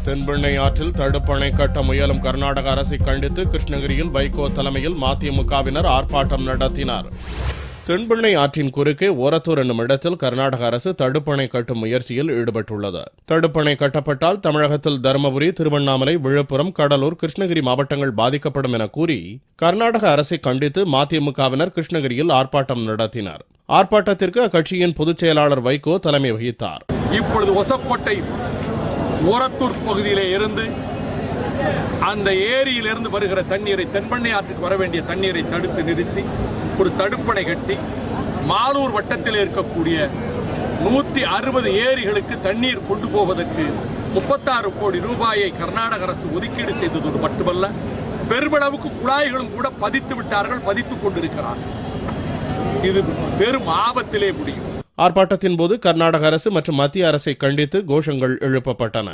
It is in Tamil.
தென்பெண்ணை ஆற்றில் தடுப்பணை கட்ட முயலும் கர்நாடக அரசை கண்டித்து கிருஷ்ணகிரியில் வைகோ தலைமையில் மதிமுகவினர் ஆர்ப்பாட்டம் நடத்தினர். தென்பெண்ணை ஆற்றின் குறுக்கே ஓரத்தூர் என்னும் இடத்தில் கர்நாடக அரசு தடுப்பணை கட்டும் முயற்சியில் ஈடுபட்டுள்ளது. தடுப்பணை கட்டப்பட்டால் தமிழகத்தில் தருமபுரி, திருவண்ணாமலை, விழுப்புரம், கடலூர், கிருஷ்ணகிரி மாவட்டங்கள் பாதிக்கப்படும் என கூறி கர்நாடக அரசை கண்டித்து மதிமுகவினர் கிருஷ்ணகிரியில் ஆர்ப்பாட்டம் நடத்தினர். ஆர்ப்பாட்டத்திற்கு அக்கட்சியின் பொதுச் செயலாளர் வைகோ தலைமை வகித்தார். இப்பொழுது ஒசக்கோட்டை ஓரத்தூர் பகுதியிலே இருந்து அந்த ஏரியிலிருந்து வருகிற தண்ணீரை, தென்பெண்ணை ஆற்றுக்கு வர வேண்டிய தண்ணீரை தடுத்து நிறுத்தி ஒரு தடுப்பணை கட்டி மாலூர் வட்டத்தில் இருக்கக்கூடிய 160 ஏரிகளுக்கு தண்ணீர் கொண்டு போவதற்கு 36 கோடி ரூபாயை கர்நாடக அரசு ஒதுக்கீடு செய்தது மட்டுமல்ல, பெருமளவுக்கு குழாய்களும் கூட பதித்து விட்டார்கள், பதித்துக் கொண்டிருக்கிறார்கள். இது பெரும் ஆபத்திலே முடியும். ஆர்ப்பாட்டத்தின் போது கர்நாடக அரசு மற்றும் மத்திய அரசை கண்டித்து கோஷங்கள் எழுப்பப்பட்டன.